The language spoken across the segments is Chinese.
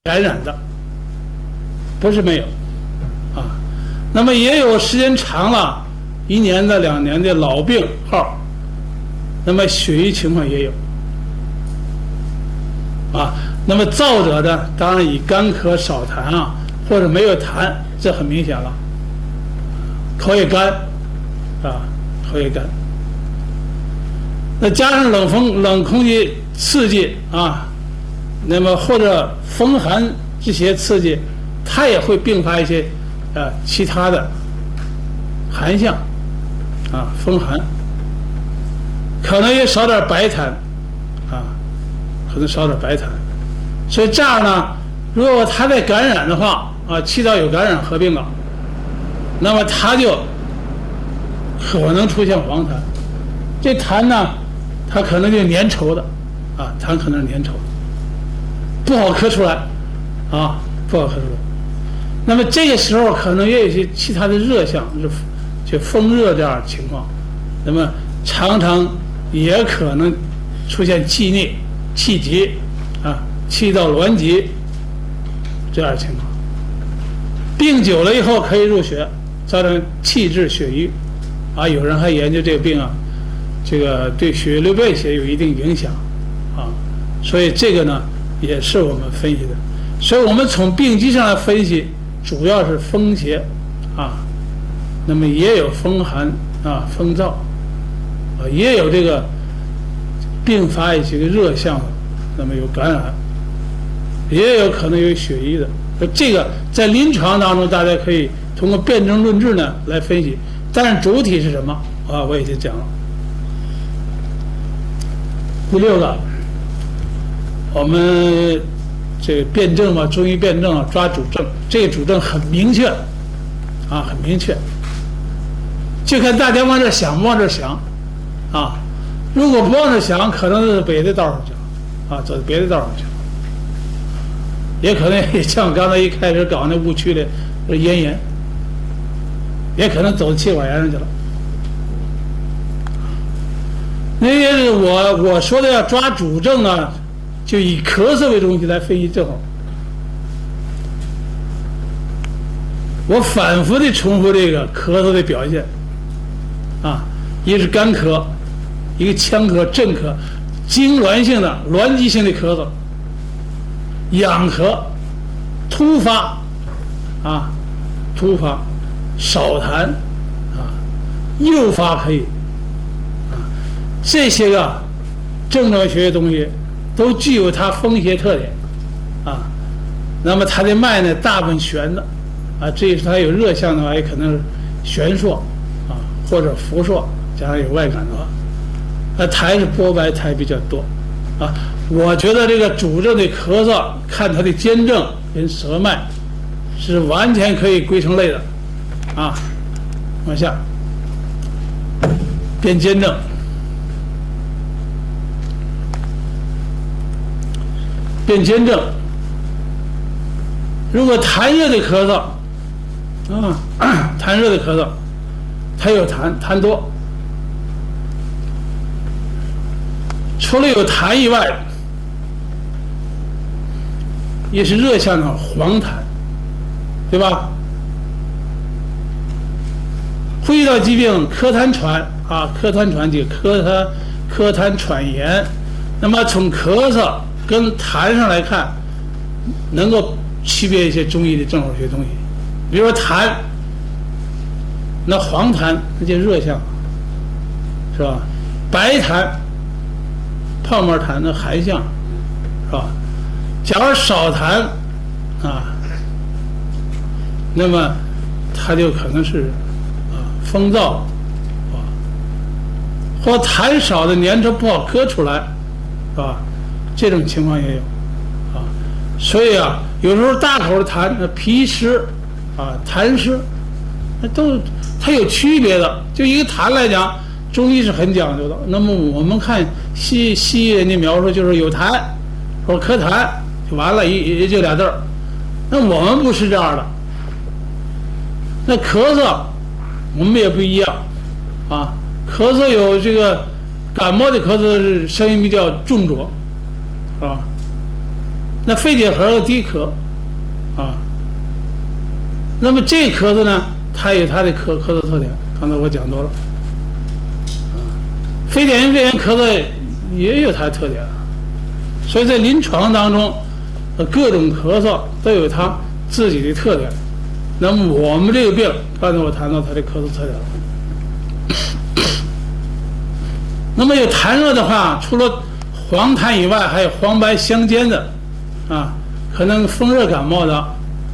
感染的，不是没有啊。那么也有时间长了，1年的、2年的老病号，那么血瘀情况也有啊。那么燥者呢，当然以干咳少痰啊，或者没有痰，这很明显了。口也干啊，口也干。那加上冷空气刺激啊，那么或者风寒这些刺激，它也会并发一些其他的寒象啊，风寒，可能也少点白痰啊，可能少点白痰。所以这样呢，如果它在感染的话啊，气道有感染合并了，那么它就可能出现黄痰。这痰呢，它可能就粘稠的啊，痰可能是粘稠的，不好咳出来啊，不好咳出来。那么这个时候可能也有一些其他的热象，就风热这样的情况，那么常常也可能出现气逆、气急啊、气道挛急这样的情况。病久了以后可以入血，造成气滞血瘀啊。有人还研究这个病啊，这个对血液流变也有一定影响啊。所以这个呢也是我们分析的。所以我们从病机上来分析，主要是风邪啊，那么也有风寒啊、风燥啊，也有这个并发一些个热象的，那么有感染，也有可能有血瘀的。这个在临床当中，大家可以通过辨证论治呢来分析，但是主体是什么啊？我已经讲了。第6个，我们这个辩证嘛，中医辩证啊，抓主症，这个主症很明确啊，很明确，就看大家往这想不往这想啊。如果不往这想，可能是别的道上去了啊，走别的道上去了，也可能也像刚才一开始搞那误区的咽炎，也可能走气管炎上去了。那我说的要抓主症呢，就以咳嗽为中心来分析这会儿。我反复的重复这个咳嗽的表现啊，一个是干咳，一个呛咳、震咳，痉挛性的挛急性的咳嗽，痒咳，突发啊，突发，少痰啊，诱发可以啊，这些个症状学的东西都具有它风邪特点啊。那么它的脉呢，大部分悬的啊，这是它有热象的话，也可能是悬硕啊，或者浮硕，加上有外感的话，苔是波白苔比较多啊。我觉得这个主症的咳嗽，看它的坚症跟舌脉，是完全可以归成类的啊。往下，辨坚症。辨坚症，如果痰热的咳嗽啊，痰热的咳嗽，它有痰多，除了有痰以外，也是热象的黄痰，对吧？呼吸道疾病咳痰喘啊，咳痰喘就咳痰喘炎，那么从咳嗽跟痰上来看，能够区别一些中医的症候学东西。比如说痰，那黄痰那就热象，是吧？白痰、泡沫痰那寒象，是吧？假如少痰啊，那么它就可能是风燥啊，或痰少的粘稠不好咳出来，是吧？这种情况也有啊。所以啊，有时候大口的痰，脾湿啊、痰湿，它有区别的。就一个痰来讲，中医是很讲究的。那么我们看西医人家描述就是有痰或者咳痰就完了，也就俩字儿。那我们不是这样的。那咳嗽我们也不一样啊。咳嗽有这个感冒的咳嗽是声音比较重浊，是吧？那肺结核的低咳啊，那么这咳嗽呢，它有它的咳嗽特点，刚才我讲多了。非典型肺炎咳嗽也有它的特点，所以在临床当中，各种咳嗽都有它自己的特点。那么我们这个病，刚才我谈到它的咳嗽特点了。那么有痰热的话，除了黄痰以外，还有黄白相间的，啊，可能风热感冒的，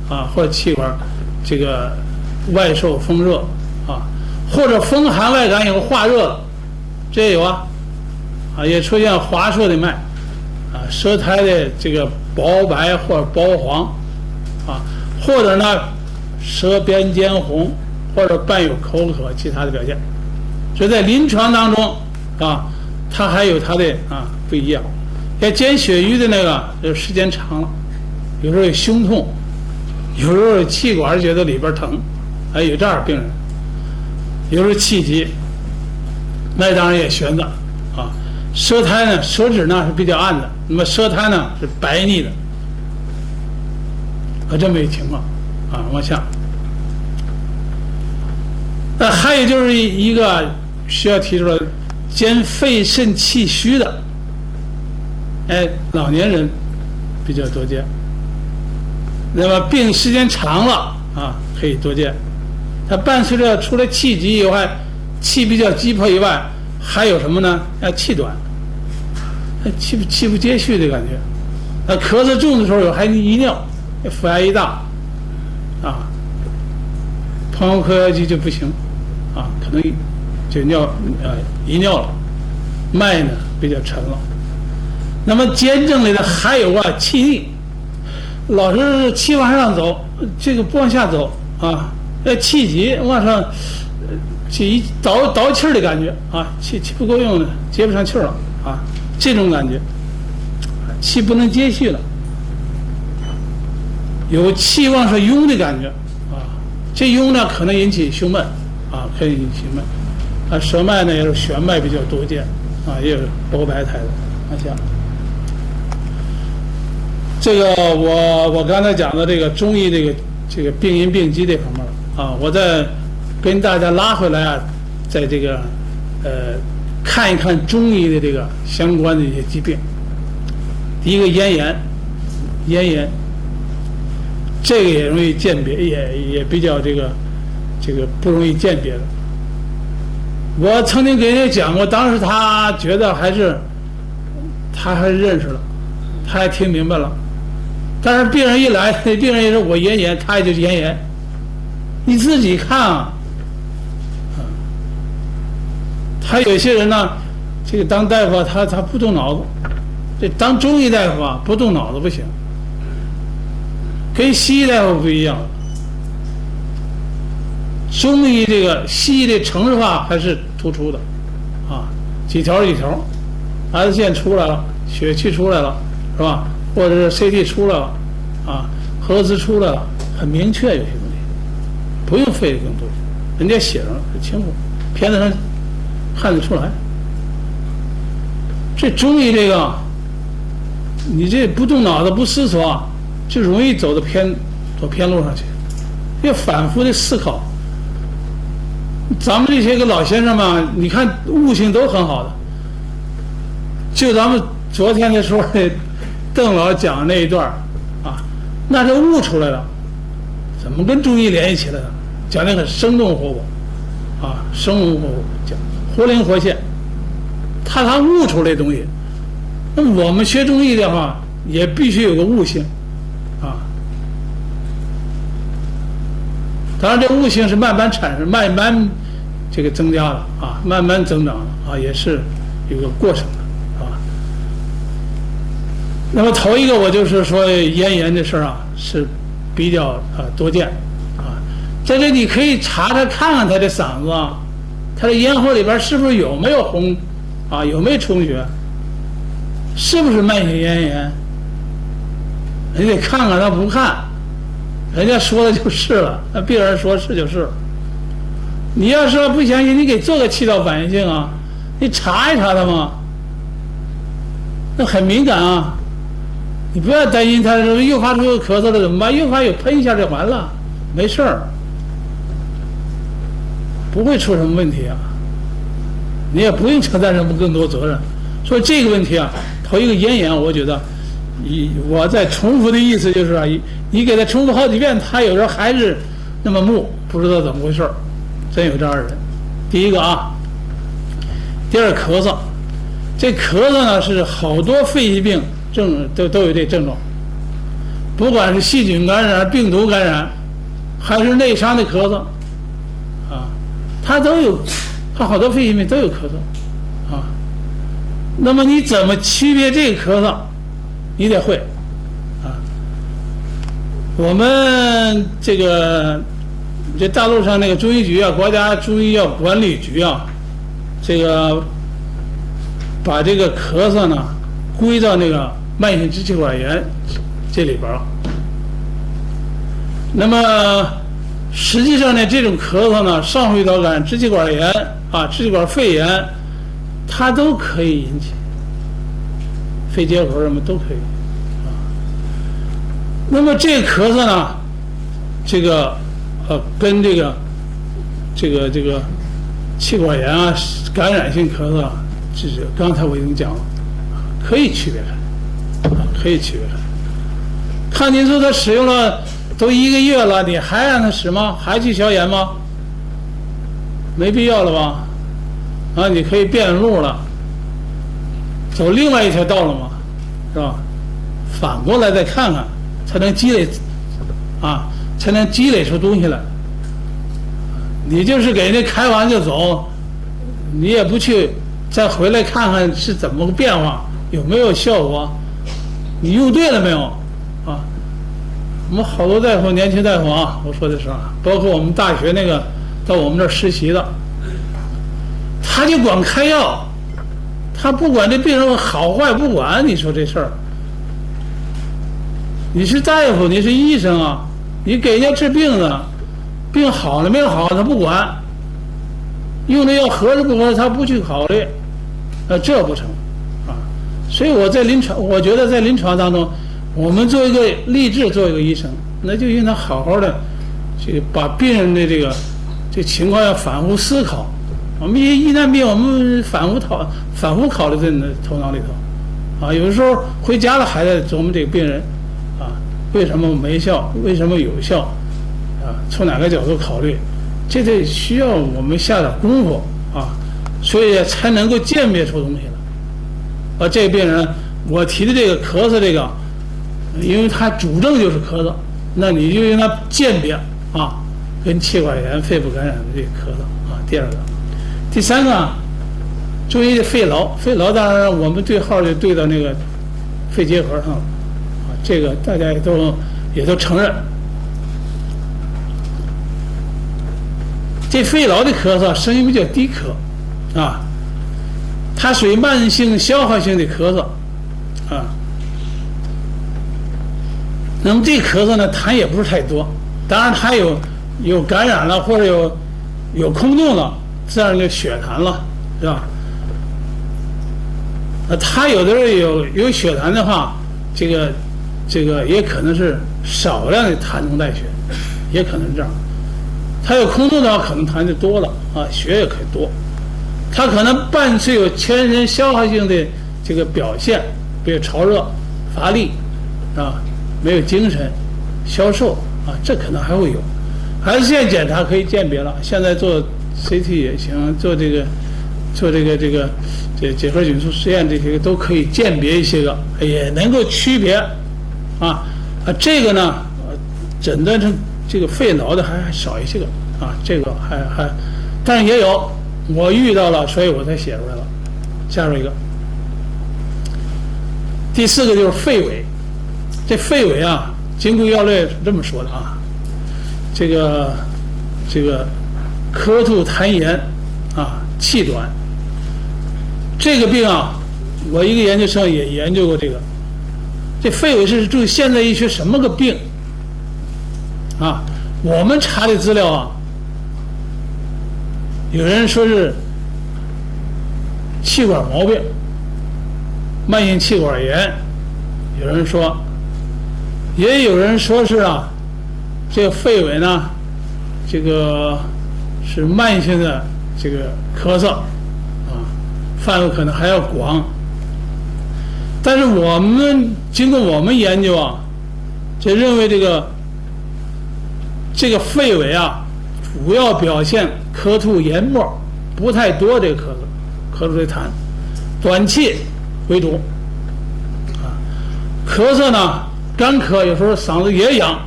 啊，或者气管这个外受风热，啊，或者风寒外感以后化热了。这也有啊，也出现滑数的脉，啊，舌苔的这个薄白或者薄黄，啊，或者呢舌边尖红，或者伴有口渴其他的表现。所以在临床当中啊，它还有它的不一样。像煎血瘀的那个，就时间长了，有时候有胸痛，有时候有气管觉得里边疼，还有这样的病人，有时候气急。那当然也悬的啊，舌苔呢，舌质呢是比较暗的，那么舌苔呢是白腻的，这么一情况啊，往下。那还有就是一个需要提出来，兼肺肾气虚的，老年人比较多见。那么病时间长了啊，可以多见。它伴随着除了气急以外，气比较急迫以外，还有什么呢？气短，气不接续的感觉。咳嗽重的时候还遗尿，腹压一大，啊，膀胱括约肌就不行，啊，可能就遗尿了，脉呢比较沉了。那么兼症里的还有气逆，老是气往上走，这个不往下走啊，气急往上。气倒气儿的感觉啊，气不够用了，接不上气儿了啊，这种感觉，气不能接续了，有气往上涌的感觉啊，这涌呢可能引起胸闷啊，可以引起胸闷啊，舌脉呢也是弦脉比较多见啊，也有薄白苔的往下。这个我刚才讲的这个中医这个病因病机这方面啊，我再跟大家拉回来啊，在这个看一看中医的这个相关的一些疾病。第一个咽炎，这个也容易鉴别，也比较这个不容易鉴别的。我曾经给人家讲过，当时他觉得他还认识了，他还听明白了。但是病人一来，病人也说我咽炎，他也就是咽炎。你自己看啊。他有些人呢，这个当大夫他不动脑子，这当中医大夫啊不动脑子不行，跟西医大夫不一样。中医这个西医的程式化还是突出的，啊，几条 ，X 线出来了，血气出来了，是吧？或者是 CT 出来了，啊，核磁出来了，很明确有些东西，不用费更多，人家写上了很清楚，片子上看得出来。这中医这个，你这不动脑子不思索，就容易走偏路上去，要反复的思考。咱们这些个老先生嘛，你看悟性都很好的，就咱们昨天的时候，邓老讲那一段啊，那就悟出来了，怎么跟中医联系起来了？讲得很生动活泼，啊，生龙活虎讲，活灵活现，他悟出来东西。那么我们学中医的话，也必须有个悟性，啊。当然，这悟性是慢慢产生、慢慢这个增加的啊，慢慢增长的啊，也是有个过程的啊。那么头一个，我就是说咽炎的事啊，是比较多见啊。在这你可以查查看看他的嗓子啊，他的咽喉里边是不是有没有红啊，有没有充血，是不是慢性咽炎？你得看看，他不看。人家说的就是了，那病人说是就是了。你要说不相信，你给做个气道反应性啊，你查一查他嘛，那很敏感啊。你不要担心他又发出咳嗽了怎么办？又发有喷一下就完了，没事儿，不会出什么问题啊。你也不用承担什么更多责任。所以这个问题啊，头一个咽炎，我觉得，我在重复的意思就是啊，你给他重复好几遍，他有时候还是那么木，不知道怎么回事儿，真有这样的人。第一个啊，第二咳嗽，这咳嗽呢是好多肺疾病都有这症状，不管是细菌感染、病毒感染，还是内伤的咳嗽，啊，它都有，它好多肺疾病都有咳嗽，啊。那么你怎么区别这个咳嗽？你得会，啊。我们这大陆上那个中医局啊，国家中医药管理局啊，这个把这个咳嗽呢归到那个慢性支气管炎这里边了。那么实际上呢，这种咳嗽呢，上呼吸道感、支气管炎啊、支气管肺炎，它都可以引起，肺结核什么都可以啊。那么这个咳嗽呢，跟这个气管炎啊、感染性咳嗽啊，就是刚才我已经讲了，可以区别开，可以区别开。看您说他使用了都1个月了，你还让他使吗？还去消炎吗？没必要了吧？啊，你可以变路了，走另外一条道了嘛，是吧？反过来再看看，才能积累，啊，才能积累出东西来。你就是给人家开完就走，你也不去再回来看看是怎么个变化，有没有效果，你用对了没有？啊，我们好多大夫，年轻大夫啊，我说的是啊，包括我们大学那个到我们这儿实习的，他就光开药，他不管这病人好坏不管，你说这事儿，你是大夫，你是医生啊，你给人家治病呢，病好了没有好他不管，用的药合着不合他不去考虑，这不成啊。所以我觉得在临床当中，我们做一个立志做一个医生，那就应当好好的去把病人的这情况要反复思考。我们疑难病，我们反复考虑在头脑里头，啊，有的时候回家了还在琢磨这个病人，啊，为什么没效，为什么有效，啊，从哪个角度考虑，这得需要我们下点功夫啊，所以才能够鉴别出东西来。这个病人，我提的这个咳嗽这个，因为他主症就是咳嗽，那你就应该鉴别啊，跟气管炎、肺部感染的这个咳嗽啊。第二个。第三个，中医的肺痨，肺痨当然我们对号就对到那个肺结核上了，啊，这个大家也都承认。这肺痨的咳嗽声音比较低咳，啊，它属于慢性消耗性的咳嗽，啊，那么这咳嗽呢，痰也不是太多，当然它有感染了或者有空洞了。自然就血痰了，是吧？他有的时候有血痰的话，这个也可能是少量的痰中带血，也可能是这样。他有空洞的话，可能痰就多了啊，血也可以多。他可能伴随有全身消耗性的这个表现，比如潮热、乏力啊，没有精神、消瘦啊，这可能还会有。X线检查可以鉴别了，现在做CT 也行，做这结核菌素实验，这些都可以鉴别一些个，也能够区别，这个呢，诊断成这个肺痨的还少一些个啊，这个还，但是也有，我遇到了，所以我才写出来了。下边一个，第四个就是肺痿，这肺痿啊，《金匮要略》是这么说的啊，这个咳吐痰盐啊，气短。这个病啊，我一个研究生也研究过这个。这肺痿是注现代医学什么个病啊？我们查的资料啊，有人说是气管毛病、慢性气管炎有人说，也有人说是啊，这个肺痿呢，这个是慢性的这个咳嗽啊，范围可能还要广。但是我们经过我们研究啊，就认为这个肺痿啊，主要表现咳吐研沫不太多，这个咳出的痰，短气为主啊。咳嗽呢，干咳，有时候嗓子也痒，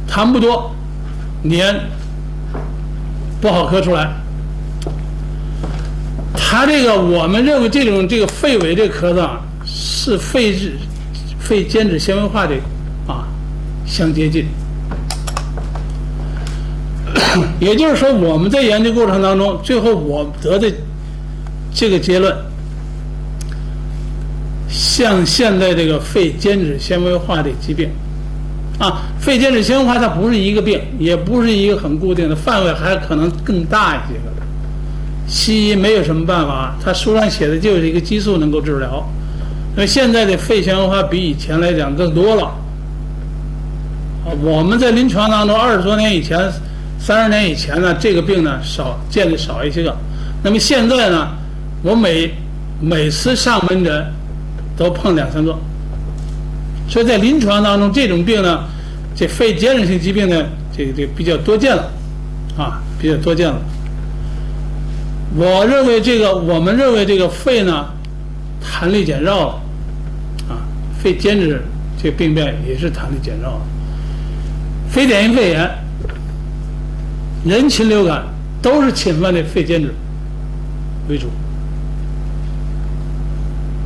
痰不多，黏，不好咳出来。他这个我们认为这个肺痿这个咳嗽啊，是肺间质纤维化的啊相接近。也就是说，我们在研究过程当中，最后我得的这个结论，像现在这个肺间质纤维化的疾病啊，肺间质纤维化它不是一个病，也不是一个很固定的范围，还可能更大一些的。西医没有什么办法，他书上写的就是一个激素能够治疗。那么现在的肺纤维化比以前来讲更多了。我们在临床当中20多年以前、30年以前呢，这个病呢见的少一些个。那么现在呢，我每次上门诊都碰2、3个，所以在临床当中这种病呢，这肺间质性疾病呢，这比较多见了，啊，比较多见了。我们认为这个肺呢，痰力减绕了，啊，肺间质这个病变也是痰力减绕了。非典型肺炎、人禽流感都是侵犯的肺间质为主。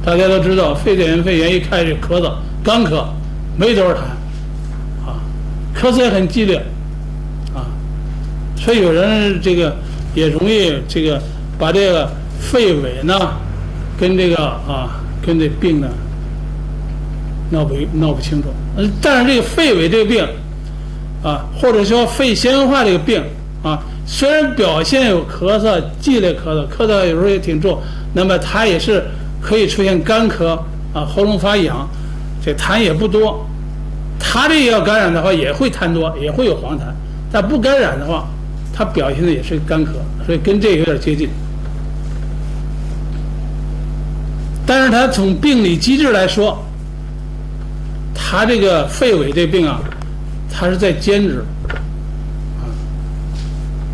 大家都知道，非典型肺炎一开始咳嗽、干咳，没多少痰，啊，咳嗽也很激烈，啊，所以有人这个也容易这个把这个肺痿呢跟这病呢闹不清楚。但是这个肺痿这个病啊，或者说肺纤维化这个病啊，虽然表现有咳嗽、激烈咳嗽，咳嗽有时候也挺重，那么它也是可以出现干咳啊，喉咙发痒，这痰也不多。它这个要感染的话，也会痰多，也会有黄痰，但不感染的话，它表现的也是干咳，所以跟这个有点接近。但是它从病理机制来说，它这个肺痿这病啊，它是在间质啊，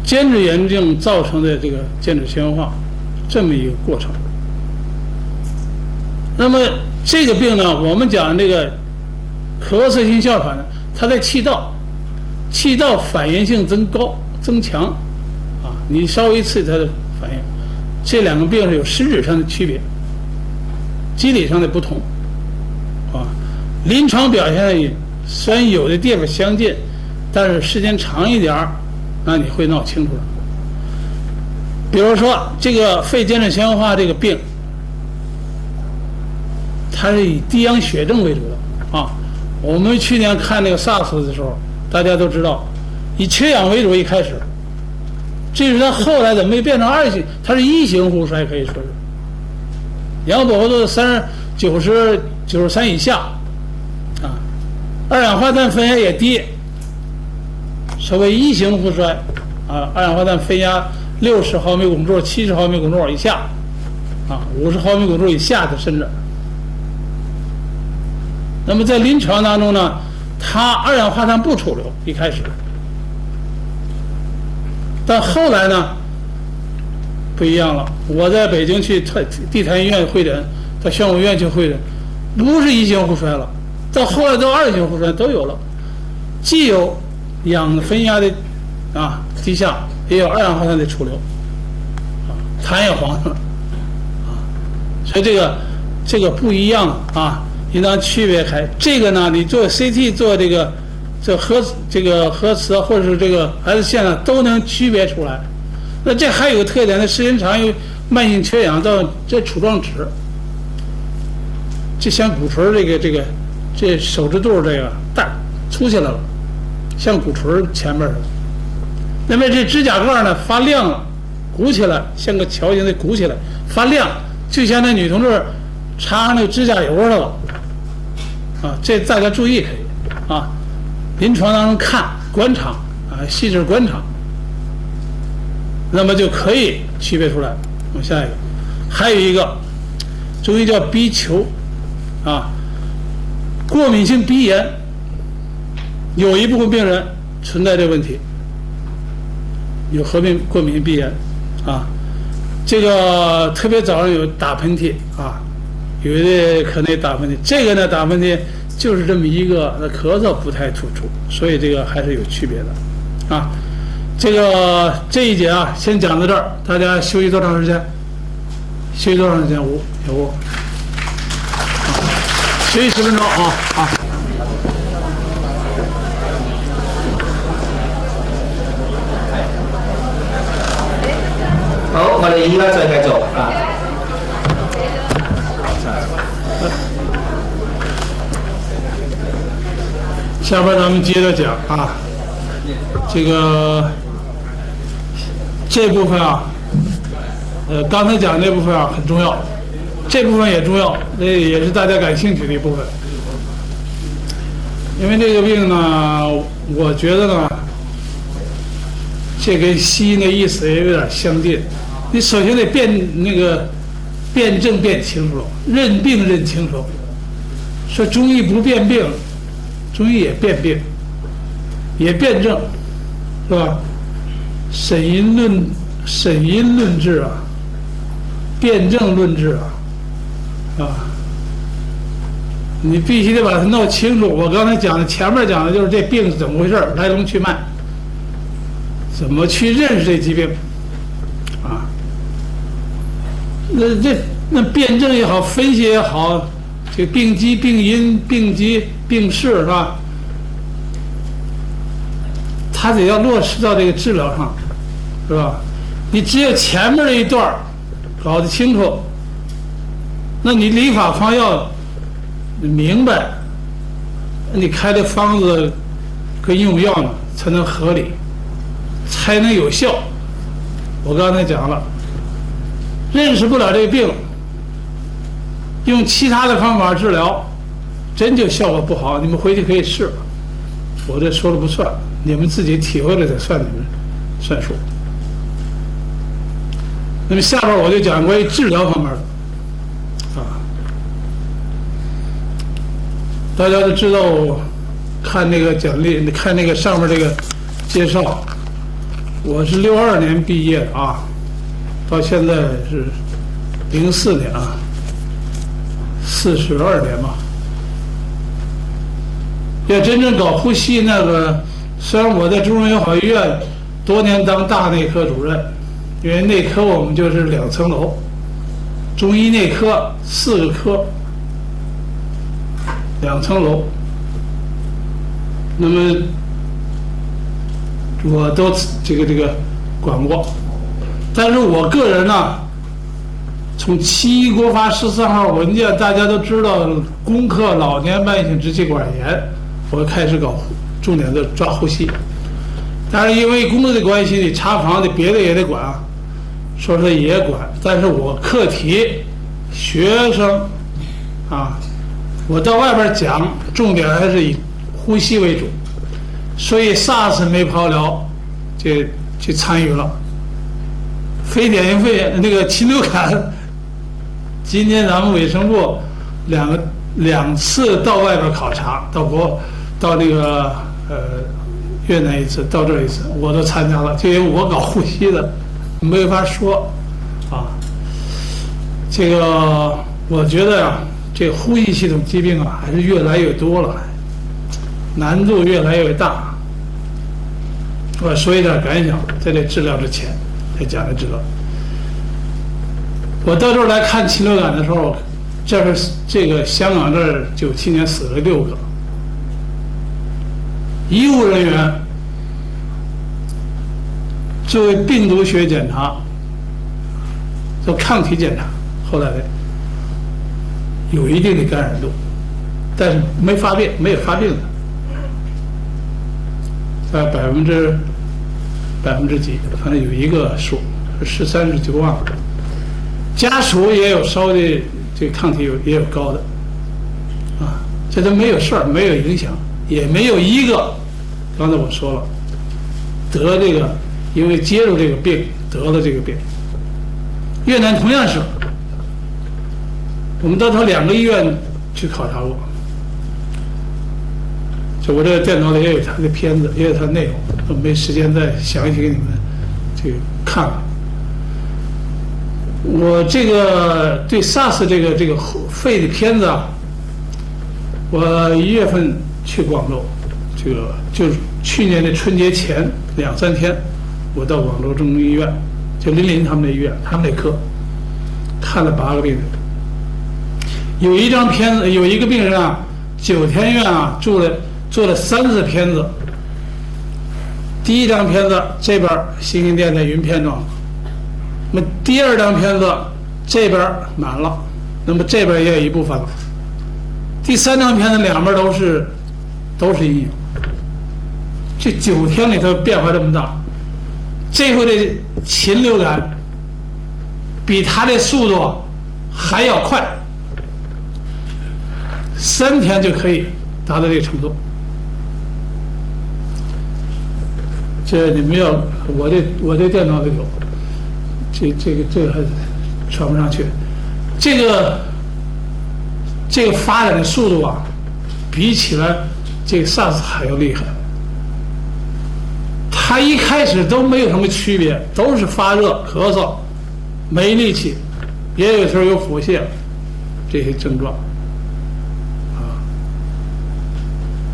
间质炎症造成的这个间质纤维化这么一个过程。那么这个病呢，我们讲这个咳嗽性哮喘呢，它在气道反应性增强啊，你稍微刺激它的反应。这两个病是有实质上的区别，机理上的不同啊。临床表现也虽然有的地方相近，但是时间长一点那你会闹清楚了。比如说这个肺间质纤维化这个病，它是以低氧血症为主的啊。我们去年看那个 SARS 的时候，大家都知道以缺氧为主一开始，至于它后来怎么没变成2型，它是1型呼衰，可以说是氧饱和度93以下啊，二氧化碳分压也低，所谓1型呼衰啊，二氧化碳分压60毫米汞柱、70毫米汞柱以下啊，50毫米汞柱以下的甚至。那么在临床当中呢，它二氧化碳不储留一开始，但后来呢不一样了。我在北京去地坛医院会诊，到宣武医院去会诊，不是1型呼衰了，到后来到2型呼衰都有了，既有氧分压的啊低下，也有二氧化碳的储留，啊，痰也黄了，啊，所以这个不一样啊，应当区别开。这个呢，你做 CT 做核磁或者是这个 X 线呢，都能区别出来。那这还有个特点，它时间长有慢性缺氧到这杵状指，就像鼓槌这手指肚这个大粗起来了，像鼓槌前面似的。那么这指甲盖呢发亮了，鼓起来，像个桥形的鼓起来发亮，就像那女同志擦上那个指甲油似的了啊，这大家注意可以啊。临床当中看观察啊，细致观察，那么就可以区别出来。我们下一个，还有一个中医叫鼻球啊，过敏性鼻炎，有一部分病人存在这个问题，有合并过敏性鼻炎啊，这个特别早上有打喷嚏啊，有的可能打喷嚏，这个呢打喷嚏就是这么一个，那咳嗽不太突出，所以这个还是有区别的啊。这一节啊，先讲到这儿，大家休息多长时间？休息多长时间？有休息10分钟啊。好。好，我哋依家再繼續啊。下边咱们接着讲啊，这部分啊，刚才讲这部分啊很重要，这部分也重要，这也是大家感兴趣的一部分。因为这个病呢，我觉得呢，这跟西医的意思也有点相近。你首先得辨证辨清楚，认病认清楚。说中医不辨病，中医也辨病，也辨证，是吧？审因论治啊，辨证论治啊，你必须得把它弄清楚。我刚才讲的前面讲的就是这病是怎么回事，来龙去脉，怎么去认识这疾病啊？那辩证也好，分析也好，这病机、病因、病机、病势是吧？它得要落实到这个治疗上，是吧？你只有前面这一段搞得清楚，那你理法方药明白，你开的方子跟用药呢才能合理，才能有效。我刚才讲了，认识不了这个病，用其他的方法治疗，真就效果不好。你们回去可以试，我这说了不算，你们自己体会了才算，你们算数。那么下边我就讲关于治疗方面的啊，大家都知道，看那个奖励，你看那个上面这个介绍，我是62年毕业的啊，到现在是04年啊，42年嘛。要真正搞呼吸那个，虽然我在中国友好医院多年当大内科主任，因为内科我们就是2层楼，中医内科4个科，2层楼。那么我都这个管过，但是我个人呢，从7.1国发13号文件，大家都知道攻克老年慢性支气管炎，我开始搞重点的抓呼吸。但是因为工作的关系，你查房的别的也得管啊，说是也管，但是我课题学生啊，我到外边讲，重点还是以呼吸为主，所以 SARS 没跑了，去参与了。非典型肺炎那个禽流感，今天咱们卫生部两次到外边考察，到那个越南一次，到这儿一次，我都参加了，就因为我搞呼吸的，没法说啊。这个我觉得呀，这呼吸系统疾病啊，还是越来越多了，难度越来越大。我说一点感想，在这治疗之前再讲这治疗。我到这儿来看禽流感的时候，这是这个香港这儿97年死了6个。医务人员作为病毒学检查，做抗体检查，后来的有一定的感染度，但是没发病，没有发病的，在百分之几，反正有一个数是13、19万，家属也有稍微这个抗体也有高的，啊，这都没有事儿，没有影响，也没有一个，刚才我说了，得这个因为接触这个病得了这个病。越南同样是，我们到他2个医院去考察过。就我这个电脑里也有他的片子，也有他的内容，我没时间再详细给你们这个看看。我这个对 SARS 这个肺的片子啊，我1月份去广州，这个就是去年的春节前2、3天，我到广州中医院，就林林他们那医院，他们那科看了8个病人，有一张片子，有一个病人啊，9天院啊做了3次片子。第一张片子这边心心电在云片状，那么第2张片子这边满了，那么这边也有一部分了。第3张片子2边都是阴影。这9天里头变化这么大，这回的禽流感比它的速度还要快，3天就可以达到这个程度。这你们要我这电脑里有，这个还传不上去。这个发展的速度啊，比起来这个 SARS 还要厉害。它一开始都没有什么区别，都是发热、咳嗽、没力气，也有时候有腹泻这些症状啊。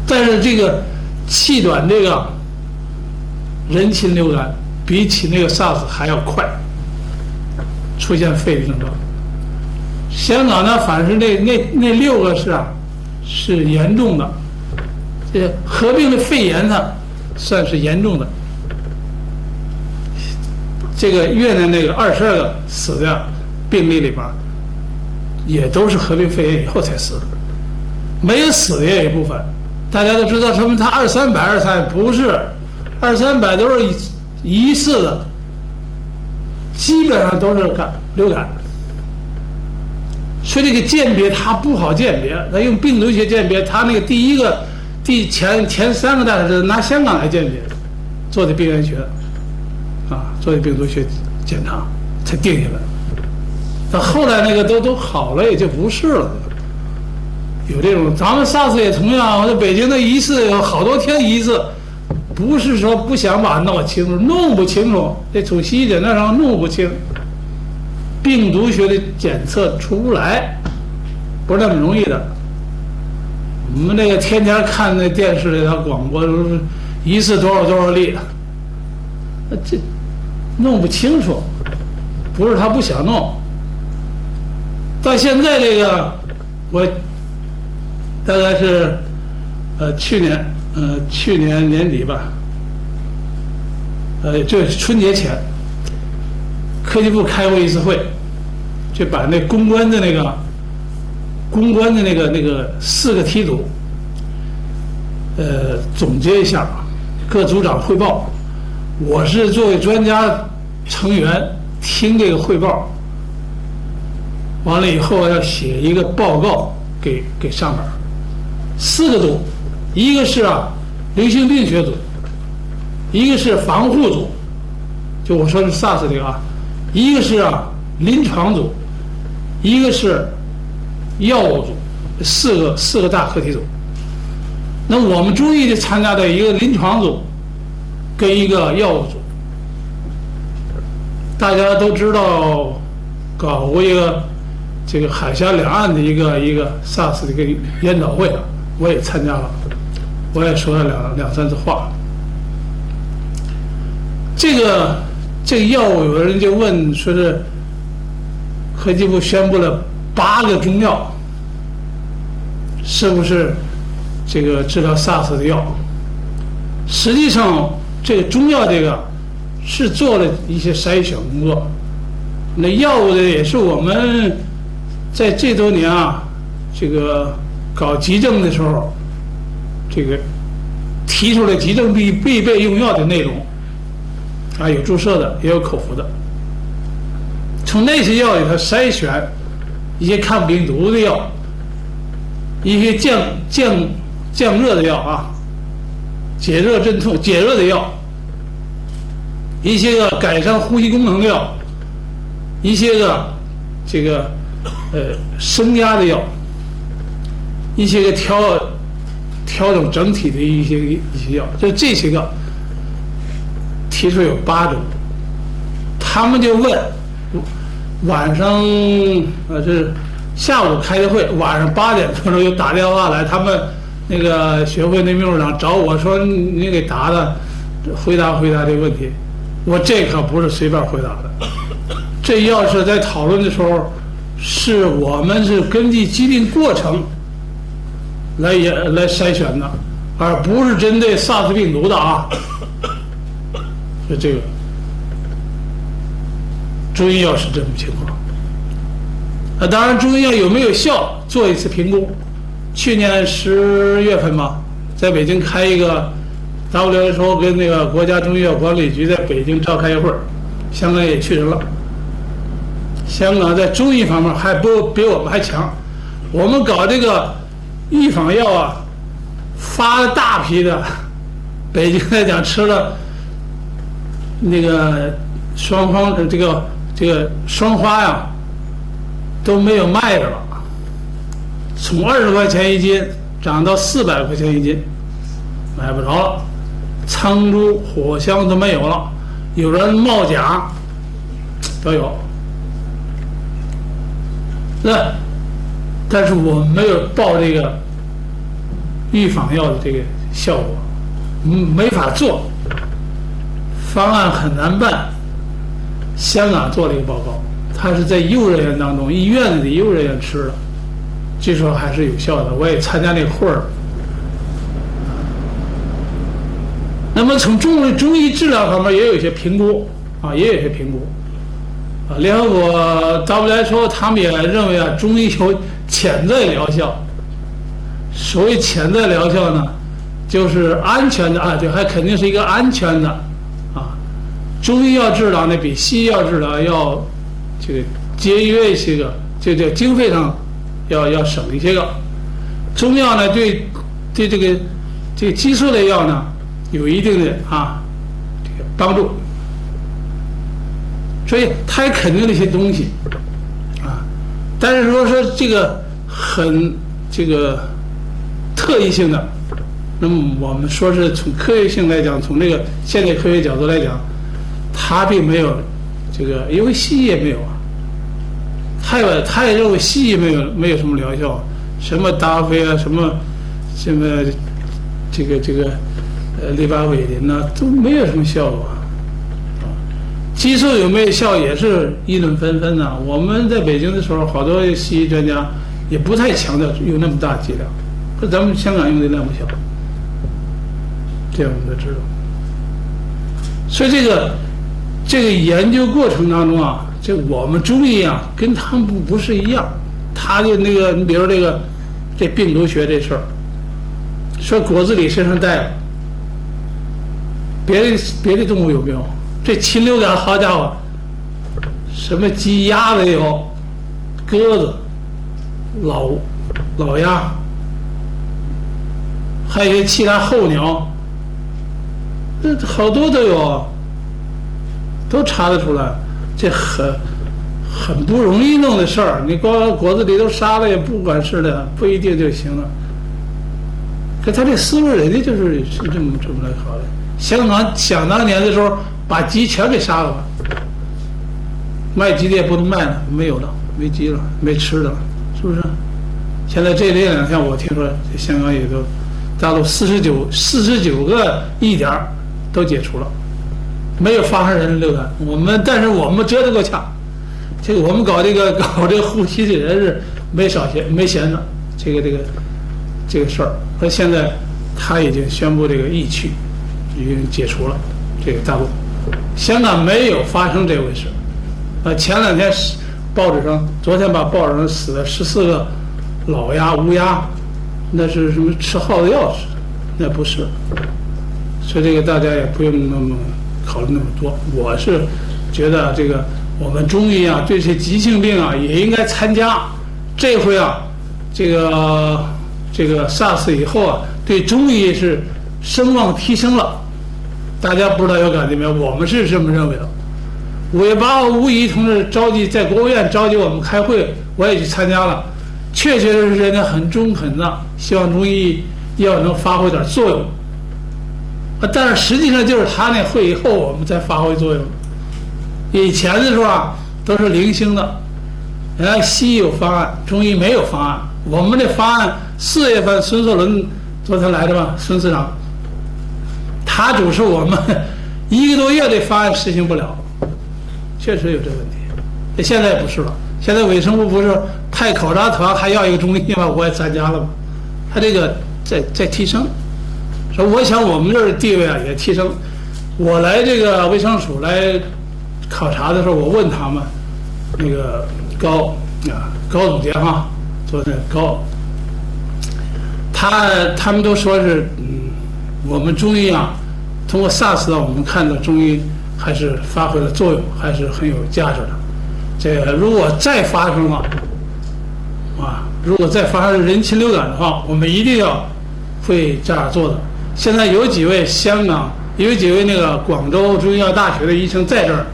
但是这个气短这个人禽流感比起那个 SARS 还要快出现肺的症状。香港呢，反正那6个是严重的，这合并的肺炎呢算是严重的。这个越南那个22个死的病例里边，也都是合并肺炎以后才死的，没有死的也有一部分。大家都知道什么？他200-300不是，200-300都是疑似的，基本上都是流感。所以这个鉴别它不好鉴别，它用病毒学鉴别，它那个前3个大师是拿香港来鉴别，做的病原学，做的病毒学检查才定下来。到后来那个都好了，也就不是了。有这种，咱们 SARS 也同样，我在北京的疑似有好多天疑似，不是说不想把它弄清楚，弄不清楚，这从西医诊断上弄不清。病毒学的检测出不来，不是那么容易的。我们那个天天看那电视里头广播，都是疑似多少例，这弄不清楚，不是他不想弄。到现在这个，我大概是去年年底吧，就是春节前，科技部开过一次会，就把那公关的那个4个梯组，总结一下，各组长汇报。我是作为专家成员听这个汇报，完了以后要写一个报告给上面。4个组，一个是流行病学组，一个是防护组，就我说是 SARS 这个一个是临床组，一个是药物组，4个大课题组。那我们中医就参加的一个临床组跟一个药物组。大家都知道搞过一个这个海峡两岸的一个 SARS 的一个研讨会，我也参加了，我也说了2、3次话。这个药物，有人就问说是科技部宣布了8个中药，是不是这个治疗 SARS 的药？实际上，这个中药这个是做了一些筛选工作。那药物的也是我们在这多年这个搞急症的时候，这个提出了急症必备用药的内容。有注射的，也有口服的。从那些药里头筛选一些抗病毒的药，一些降热的药啊，解热镇痛、解热的药，一些个改善呼吸功能的药，一些个这个升压的药，一些个调整整体的一些药，就这些个提出有8种，他们就问晚上是下午开的会，晚上8点钟又打电话来，他们那个学会那秘书长找我说你给答的回答这个问题，我这可不是随便回答的，这要是在讨论的时候，我们是根据既定过程来筛选的，而不是针对 SARS 病毒的啊。就这个中医药是这种情况。当然中医药有没有效做一次评估，去年10月份吧，在北京开一个 WHO 跟那个国家中医药管理局在北京召开一会儿，香港也去人了。香港在中医方面还比我们还强，我们搞这个预防药啊，发了大批的，北京来讲吃了那个双花呀都没有卖的了，从20块钱一斤涨到400块钱一斤，买不着了，苍珠、火香都没有了，有人冒假都有。但是我们没有报这个预防药的这个效果，没法做，方案很难办。香港做了一个报告，他是在医务人员当中，医院里的医务人员吃的，据说还是有效的。我也参加那个会儿。那么从中医治疗方面也有一些评估啊，也有一些评估啊。联合国 WHO 他们也认为啊，中医有潜在疗效。所谓潜在疗效呢，就是安全的啊，对，还肯定是一个安全的啊。中医药治疗呢，比西医药治疗要这个节约一些个，这经费上要省一些个。中药呢，对这个激素类药呢，有一定的这个帮助，所以它也肯定了一些东西啊。但是说这个很这个特异性的，那么我们说是从科学性来讲，从这个现代科学角度来讲，它并没有这个，因为西医也没有啊。他也认为西医没有什么疗效，什么达菲啊，什么这个利巴韦林呐，都没有什么效果啊。激素有没有效也是议论纷纷呐。我们在北京的时候，好多西医专家也不太强调用那么大剂量，说咱们香港用的量不小，这样我们都知道。所以这个研究过程当中啊，这我们中医啊跟他们不是一样，他就那个你比如这病毒学这事儿，说果子狸身上带了，别的动物有没有？这禽流感好家伙，什么鸡鸭子也有，鸽子、老鸭，还有一些其他候鸟，这好多都有，都查得出来。这很不容易弄的事儿，你光果子狸都杀了也不管事的，不一定就行了。可他这思路人家就是这么来考虑。香港想当年的时候，把鸡全给杀了吧，卖鸡的也不能卖了，没有了，没鸡了，没吃的了，是不是？现在这2天我听说，这香港也都大陆49个疫点都解除了，没有发生人流感。但是我们折腾过呛，这个我们搞这个呼吸的人是没闲的，这个事儿。而现在他已经宣布这个疫区已经解除了，这个大陆香港没有发生这回事。前2天昨天把报纸上死了14个老鸭、乌鸦，那是什么吃耗子药似的，那不是。所以这个大家也不用那么考虑那么多。我是觉得这个我们中医啊，对这些急性病啊也应该参加。这回啊，这个这个 SARS 以后啊，对中医是声望提升了。大家不知道有感觉没有？我们是这么认为的。5月8号，吴仪同志在国务院召集我们开会，我也去参加了。确确实实人家很中肯的，希望中医要能发挥点作用。但是实际上就是他那会以后，我们才发挥作用。以前的时候啊，都是零星的，人家西医有方案，中医没有方案。我们这方案4月份孙作伦昨天来的吧，孙司长，他主持我们1个多月这方案实行不了，确实有这问题。现在不是了，现在卫生部不是派考察团还要一个中医吗？我也参加了嘛。他这个在提升，说我想我们这儿的地位啊也提升。我来这个卫生署来考察的时候，我问他们那个高总监哈，昨天高，他们都说是我们中医啊，通过 SARS 我们看到中医还是发挥了作用，还是很有价值的。这个如果再发生了如果再发生人禽流感的话，我们一定要会这样做的。现在有几位香港，有几位那个广州中医药大学的医生在这儿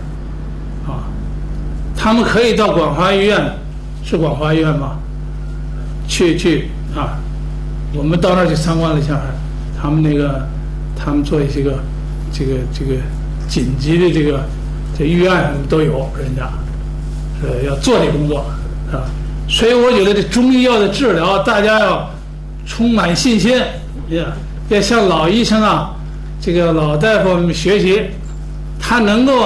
他们可以到广华医院，是广华医院吗？去我们到那儿去参观了一下，他们做一些这个紧急的这医院都有，人家要做这工作所以我觉得这中医药的治疗，大家要充满信心，要向老医生这个老大夫们学习，他能够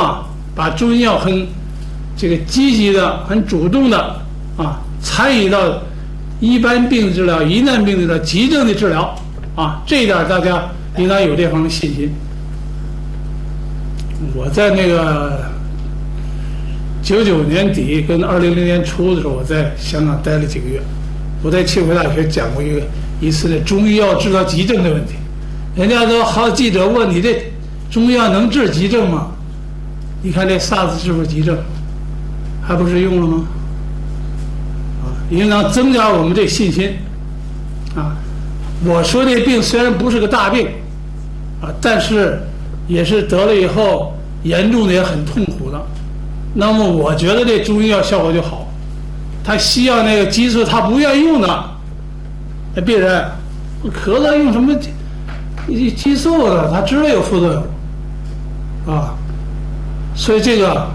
把中医药很这个积极的、很主动的参与到一般病的治疗、疑难病的治疗、急症的治疗这一点大家应该有这方面信心。我在那个99年底跟2000年初的时候，我在香港待了几个月。我在清华大学讲过一次的中医药治疗急症的问题。人家都好记者问你这中医药能治急症吗？你看这 SARS 是不是急症？还不是用了吗？应当增加我们这信心我说这病虽然不是个大病但是也是得了以后严重的也很痛苦的。那么我觉得这中医药效果就好。他西药那个激素他不愿意用的，那病人咳嗽用什么激素的，他知道有副作用所以这个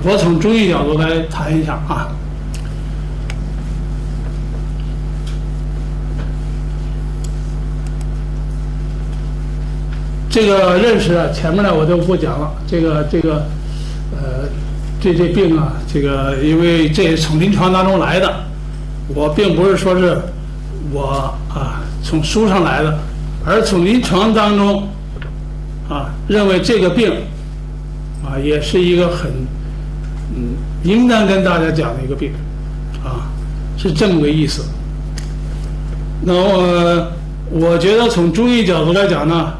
我从中医角度来谈一下这个认识前面呢我就不讲了。这病这个因为这是从临床当中来的，我并不是说是我从书上来的，而从临床当中认为这个病也是一个很应当跟大家讲的一个病是这么个意思。那我觉得从中医角度来讲呢，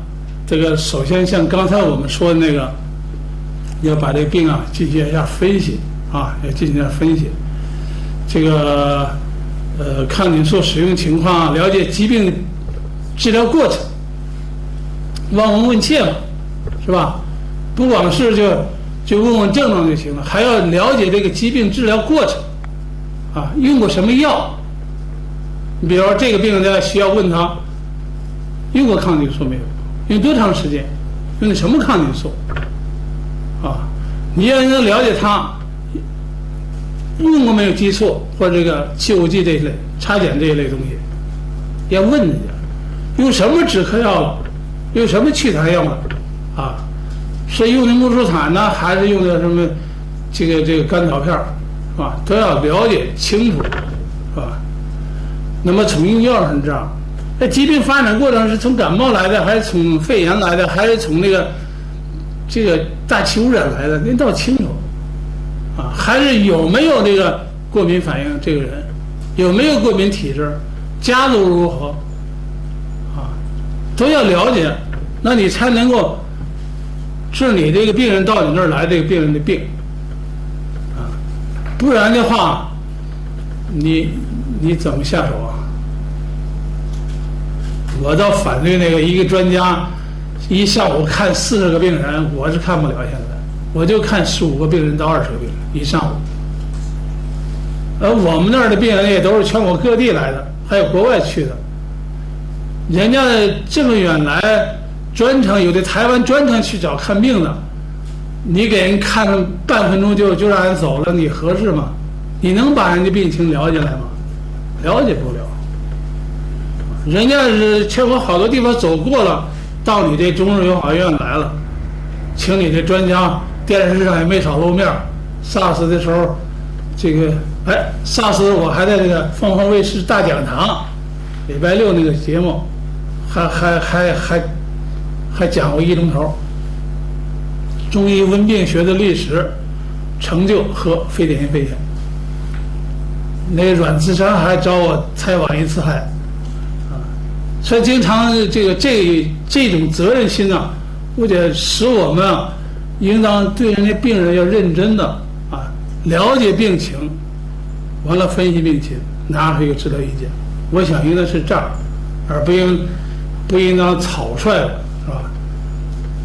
这个首先像刚才我们说的那个，要把这个病进行一下分析要进行一下分析。这个抗菌素使用情况，了解疾病治疗过程，望闻问切嘛，是吧？不光是就问问症状就行了，还要了解这个疾病治疗过程用过什么药。你比如说这个病人需要问他用过抗菌素没有，用多长时间，用的什么抗菌素你要能了解他用过没有激素或者这个气雾剂这一类插碱这一类东西，要问人家用什么止咳药了，用什么祛痰药了是用的木舒坦呢，还是用的什么这个甘草片都要了解清楚那么从用药上这样，那疾病发展过程是从感冒来的，还是从肺炎来的，还是从这个大气污染来的，您倒清楚还是有没有这个过敏反应，这个人有没有过敏体质，家族如何都要了解，那你才能够治你这个病人到你那儿来这个病人的病不然的话你怎么下手我倒反对那个一个专家一上午看40个病人，我是看不了现在，我就看15个病人到20个病人一上午。而我们那儿的病人也都是全国各地来的，还有国外去的，人家这么远来，专程有的台湾专程去找看病的，你给人看了半分钟就让人走了，你合适吗？你能把人家病情了解来吗？了解不了。人家是全国好多地方走过了，到你这中日友好医院来了，请你这专家，电视上也没少露面。SARS 的时候，SARS 我还在这个凤凰卫视大讲堂，礼拜6那个节目，还讲过1钟头，中医温病学的历史、成就和非典型肺炎。那个阮自山还找我采访一次所以经常这种责任心啊，我觉得使我们应当对人家病人要认真的了解病情，完了分析病情，拿出一个治疗意见。我想应该是这样，而不应当草率的，是吧？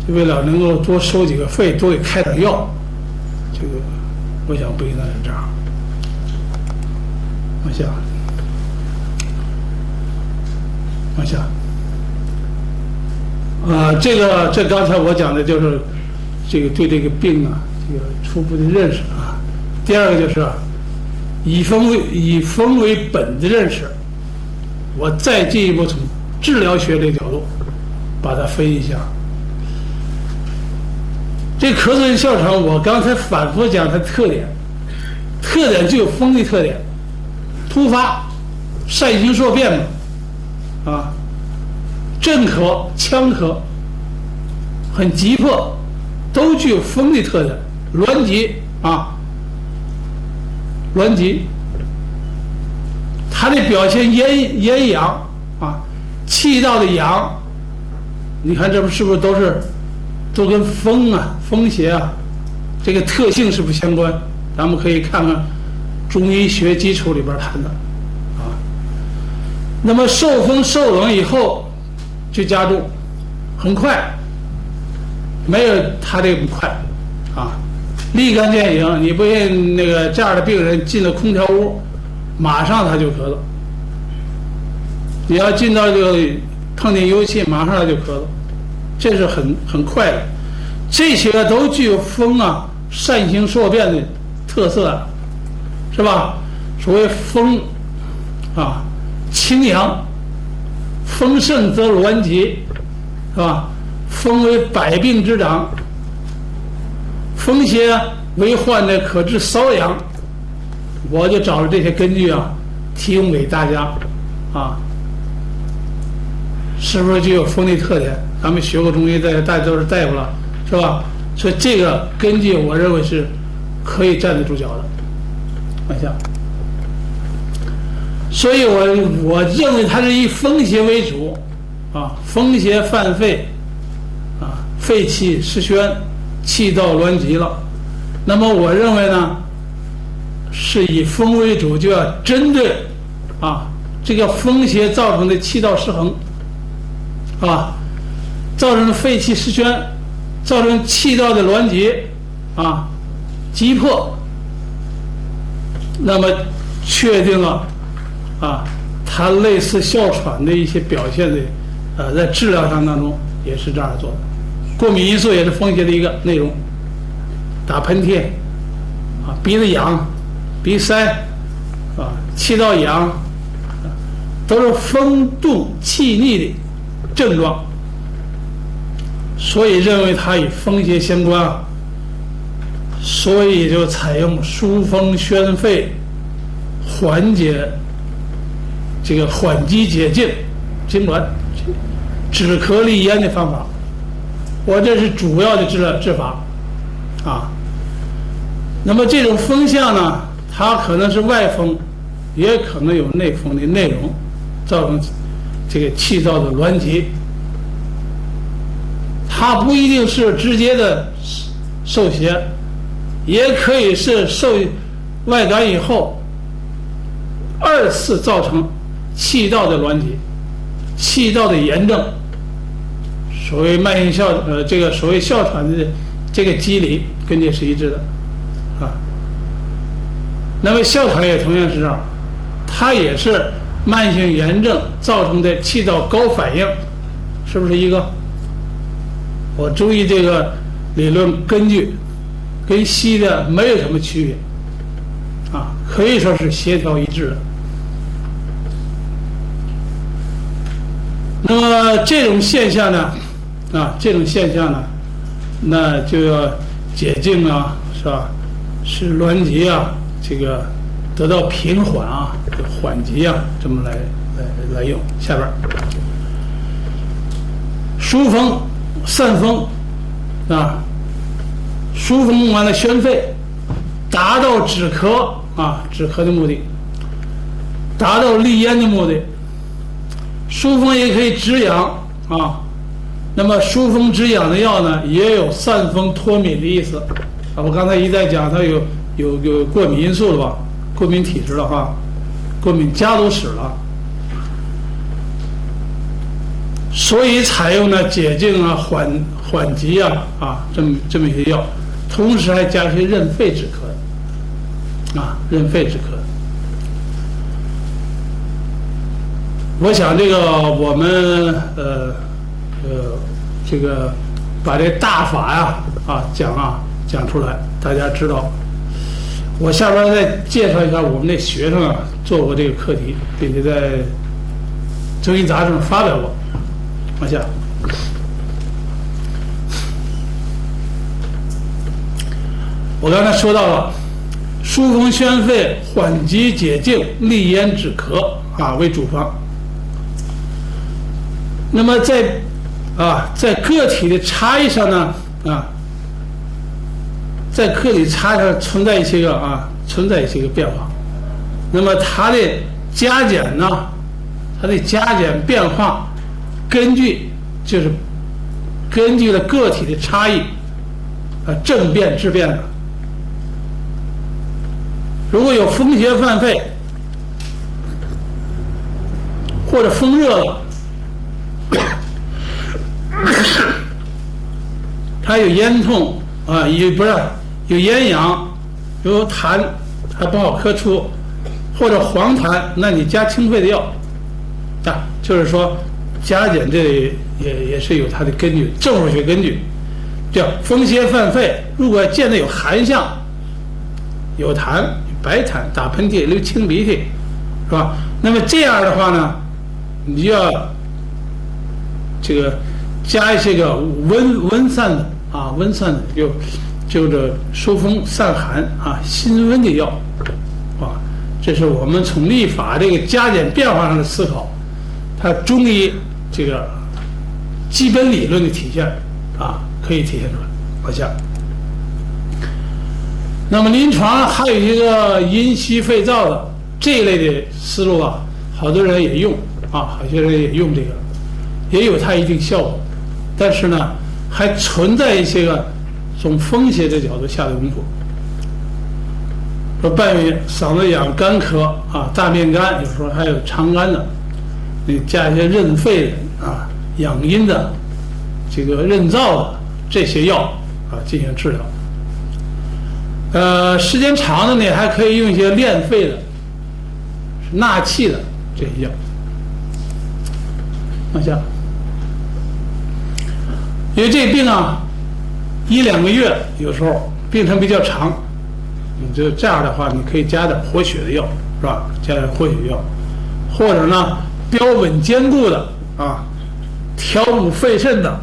就为了能够多收几个费，多给开点药，这个我想不应当是这样。往下，这刚才我讲的就是这个对这个病这个初步的认识第二个就是以风为本的认识，我再进一步从治疗学这个角度把它分析一下。这咳嗽性哮喘，我刚才反复讲它的特点就有风的特点，突发、善行说变嘛，震咳、呛咳，很急迫，都具有风的特点。挛急挛急，它的表现咽痒气道的痒，你看这是不是都跟风邪这个特性是不是相关？咱们可以看看中医学基础里边谈的那么受风受冷以后就加重，很快，没有他这么快立竿见影。你不信那个这样的病人进了空调屋，马上他就咳嗽；你要进到这个碰见油气，马上他就咳嗽，这是很快的。这些都具有风善行说变的特色是吧？所谓风清阳，风盛则挛急，是吧？风为百病之长，风邪为患者可致瘙痒。我就找了这些根据提供给大家是不是具有风的特点？咱们学过中医的，大家都是大夫了，是吧？所以这个根据我认为是可以站得住脚的。往下，所以我认为它是以风邪为主风邪犯肺肺气失宣，气道挛急了。那么我认为呢，是以风为主，就要针对这个风邪造成的气道失衡造成的肺气失宣，造成气道的挛急急迫，那么确定了它类似哮喘的一些表现的在治疗上当中也是这样做的。过敏因素也是风邪的一个内容，打喷嚏鼻子痒、鼻塞气道痒都是风动气逆的症状，所以认为它与风邪相关所以就采用疏风宣肺，缓解这个缓急解痉痉挛、止咳利咽的方法。我这是主要的治法那么这种风象呢，它可能是外风，也可能有内风的内容，造成这个气道的挛急。它不一定是直接的受邪，也可以是受外感以后二次造成气道的挛急，气道的炎症，所谓慢性这个所谓哮喘的这个机理跟这是一致的啊。那么哮喘也同样是这样，它也是慢性炎症造成的气道高反应，是不是一个？我注意这个理论根据跟西医的没有什么区别啊，可以说是协调一致的。那么这种现象呢，那就要解痉啊，是吧？使挛急啊，这个得到平缓啊，缓急啊，这么来用。下边疏风散风啊，疏风完了宣肺，达到止咳啊，止咳的目的，达到利咽的目的。疏风也可以止痒啊，那么疏风止痒的药呢，也有散风脱敏的意思啊。我刚才一再讲，它有过敏因素了吧，过敏体质了哈，过敏家族史了，所以采用了解痉啊、缓急啊这么一些药，同时还加一些润肺止咳的啊，润肺止咳的。我想这个我们这个把这大法呀讲出来，大家知道。我下边再介绍一下我们那学生做过这个课题，并且在中医杂志上发表过。往下，我刚才说到了疏风宣肺、缓急解痉、利咽止咳啊为主方。那么在个体的差异上呢在个体差异上存在一些个变化。那么它的加减呢，它的加减变化根据了个体的差异正变质变的。如果有风邪犯肺或者风热了，它有咽痛啊，有咽痒，有痰还不好咳出，或者黄痰，那你加清肺的药啊，就是说加减这里也是有它的根据，正数学根据。叫风邪犯肺，如果见得有寒象、有痰、白痰、打喷嚏、流清鼻涕，是吧？那么这样的话呢，你就要这个加一些个温散的，就这疏风散寒啊、辛温的药啊。这是我们从历法这个加减变化上的思考，它中医这个基本理论的体现啊，可以体现出来。往下，那么临床还有一个阴虚肺燥的这一类的思路啊，好多人也用啊，好些人也用这个，也有它一定效果，但是呢，还存在一些个从风邪的角度下的功夫。说伴于嗓子痒、干咳啊、大面干，有时候还有肠干的，你加一些润肺的啊、养阴的、这个润燥的这些药啊进行治疗。时间长的呢，还可以用一些练肺的、纳气的这些药。往下，因为这病啊，1-2个月，有时候病程比较长。你就这样的话，你可以加点活血的药，是吧？加点活血药，或者呢，标本坚固的啊，调补肺肾的，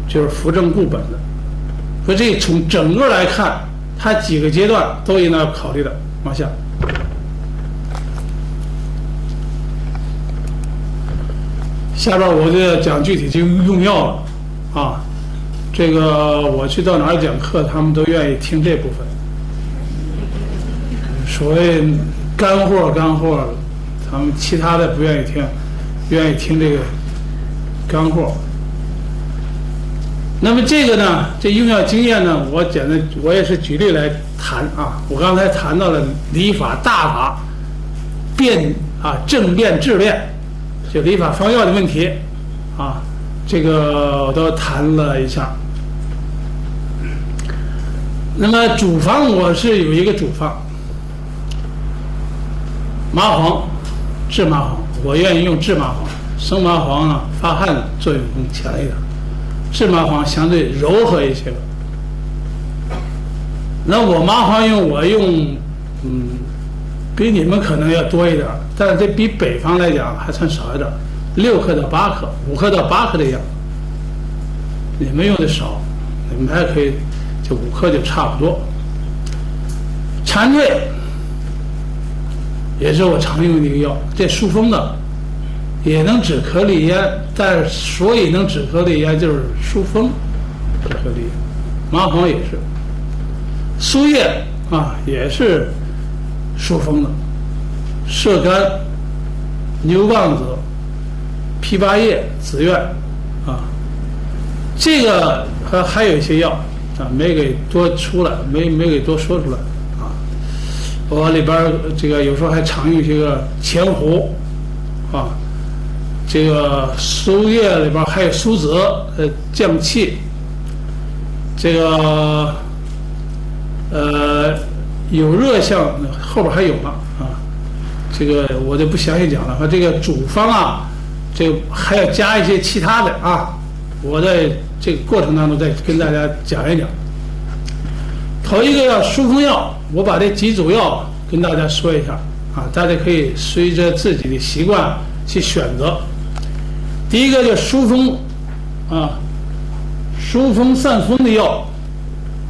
就是扶正固本的。所以这从整个来看，它几个阶段都应该要考虑的。往下，下边我就要讲具体这个用药了啊。这个我去到哪儿讲课，他们都愿意听这部分。所谓干货，他们其他的不愿意听，愿意听这个干货。那么这个呢，这用药经验呢，我也是举例来谈啊。我刚才谈到了理法、大法、政变治变，就理法方药的问题啊，这个我都谈了一下。那么主方我是有一个主方，麻黄治麻黄，我愿意用治麻黄。生麻黄呢发汗作用更强一点，治麻黄相对柔和一些。那我麻黄我用比你们可能要多一点，但是这比北方来讲还算少一点，6克到8克，5克到8克的药。你们用的少，你们还可以就5克就差不多。蝉蜕也是我常用的一个药，这疏风的，也能止咳痢咽，但是所以能止咳痢咽就是疏风止咳痢咽。麻黄也是，苏叶也是疏风的，射干、牛蒡子、枇杷叶、紫苑这个还有一些药没给多出来，没给多说出来我里边这个有时候还常用这个前胡这个苏叶里边还有苏子降气，这个有热象，后边还有呢这个我就不详细讲了。这个主方这个还要加一些其他的我在这个过程当中再跟大家讲一讲。头一个要疏风药，我把这几组药跟大家说一下大家可以随着自己的习惯去选择。第一个就疏风疏风散风的药，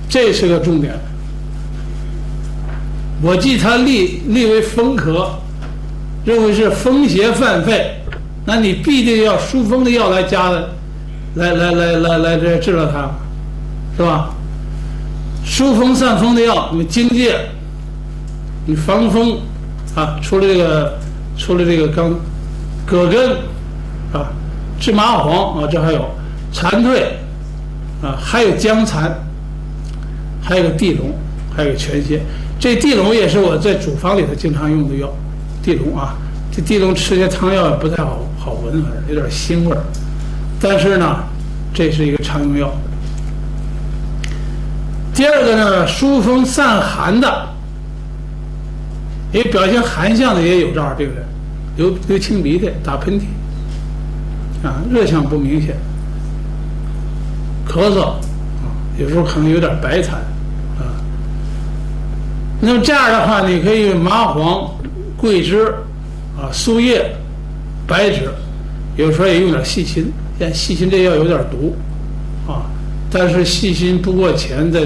这是个重点。我记它立为风咳，认为是风邪犯肺，那你必定要疏风的药来加的，来这治疗它，是吧？疏风散风的药，你荆芥，你防风除了这个葛根治麻黄这还有蝉蜕还有姜蚕，还有个地龙，还有个全蝎。这地龙也是我在主方里头经常用的药，地龙这地龙吃些汤药也不太好闻，有点腥味儿，但是呢，这是一个常用药。第二个呢，疏风散寒的，因为表现寒象的也有这样的病人，流清鼻涕、打喷嚏热象不明显，咳嗽有时候可能有点白痰那么这样的话，你可以用麻黄、桂枝苏叶、白芷，有时候也用点细辛。但细辛这药有点毒但是细辛不过钱，在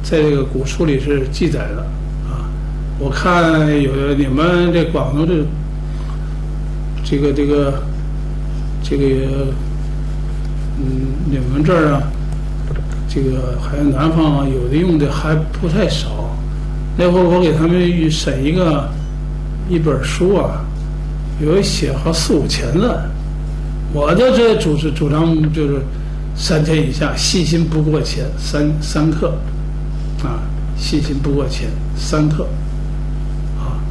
这个古书里是记载的我看有你们这广东这个你们这儿这个还有南方有的用的还不太少。那会儿我给他们审一本书有写好4、5钱的。我的这主张就是3000以下，细辛不过钱3克细辛不过钱3克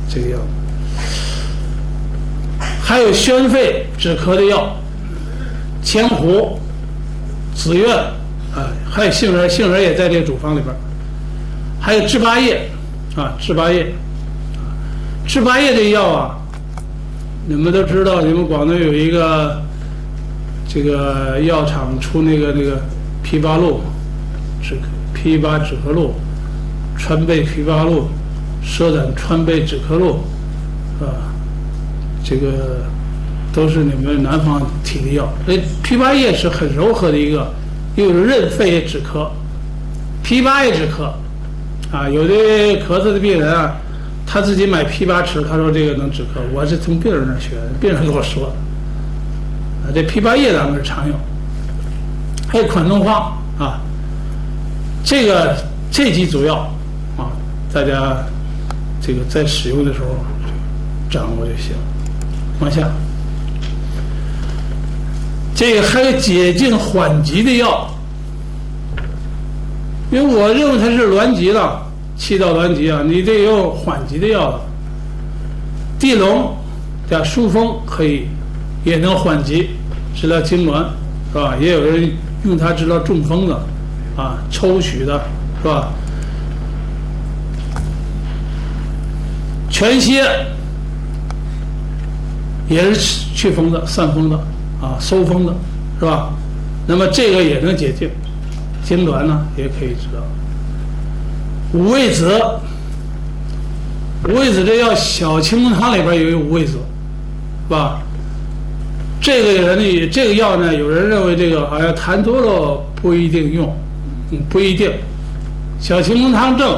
这个样子。还有宣肺止咳的药，前胡、紫苑还有杏仁，杏仁也在这个主方里边。还有栀八叶栀八叶这药你们都知道，你们广东有一个这个药厂出那个枇杷露、枇杷止咳露、川贝枇杷露、蛇胆川贝止咳露这个都是你们南方提的药。这枇杷叶是很柔和的一个，又是润肺也止咳，枇杷也止咳有的咳嗽的病人他自己买枇杷吃，他说这个能止咳。我是从病人那儿学的，病人跟我说这枇杷叶咱们是常用。还有款冬花这几组药大家这个在使用的时候掌握就行。往下，这个还有解痉缓急的药，因为我认为它是挛急了，气道挛急你得用缓急的药了。地龙、加疏风可以，也能缓急，治疗痉挛，是吧？也有人用它治疗中风的，啊，抽搐的，是吧？全蝎也是祛风的、散风的，啊，收风的，是吧？那么这个也能解痉，痉挛呢也可以治疗。五味子，五味子这药小青龙汤里边也有五味子，是吧？这个人这个药呢，有人认为这个好像痰多了不一定用，不一定。小青龙汤症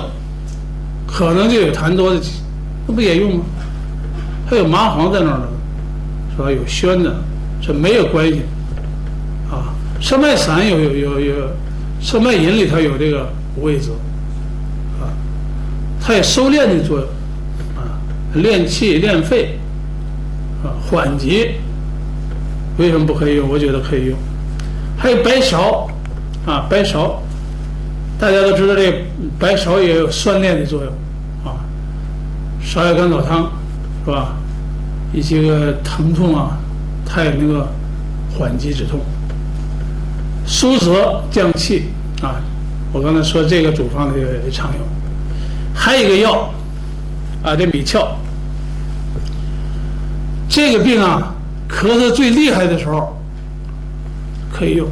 可能就有痰多的，那不也用吗？还有麻黄在那儿呢，是吧？有宣的，这没有关系啊。生脉散有生脉饮里头有这个五味子啊，它有收敛的作用啊，练气练肺啊，缓急。为什么不可以用？我觉得可以用。还有白芍啊，白芍，大家都知道这个白芍也有酸练的作用啊，芍药甘草汤是吧？一些个疼痛啊，它也能够缓急止痛。苏泽降气啊，我刚才说这个处方也常用。还有一个药啊，这米壳，这个病啊。咳嗽最厉害的时候可以用，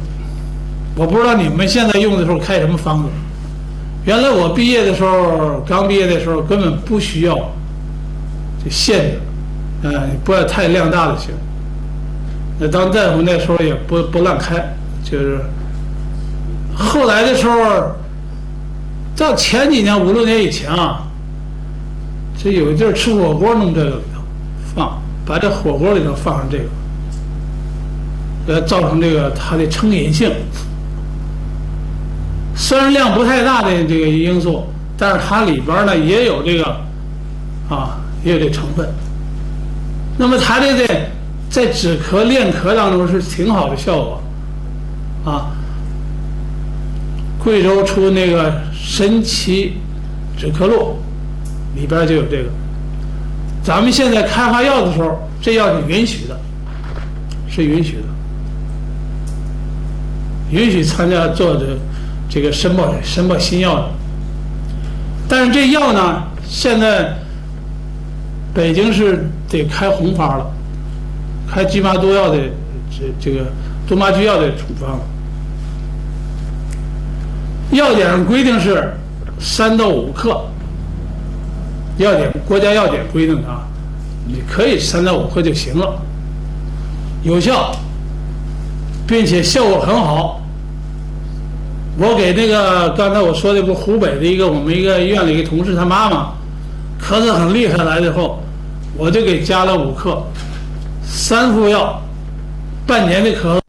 我不知道你们现在用的时候开什么方子。原来我毕业的时候，刚毕业的时候根本不需要这限制，不要太量大就行。那当大夫那时候也不乱开，就是后来的时候，到前几年5、6年以前啊，这有一阵吃火锅弄这个里头放。把这火锅里头放上这个，造成这个它的成瘾性。虽然量不太大的这个因素，但是它里边呢也有这个啊，也有这成分。那么它这在止咳练咳当中是挺好的效果啊。贵州出那个神奇止咳露里边就有这个。咱们现在开发药的时候，这药是允许的，是允许的，允许参加做这个申报新药的。但是这药呢，现在北京是得开红方了，开菊麻多药的这个多麻菊药的处方了。药典上规定是3到5克。国家药典规定的啊，你可以3到5克就行了，有效，并且效果很好。我给那个刚才我说的不湖北的我们一个医院的一个同事，他妈妈咳嗽很厉害来了以后，我就给加了5克，3副药，半年的咳嗽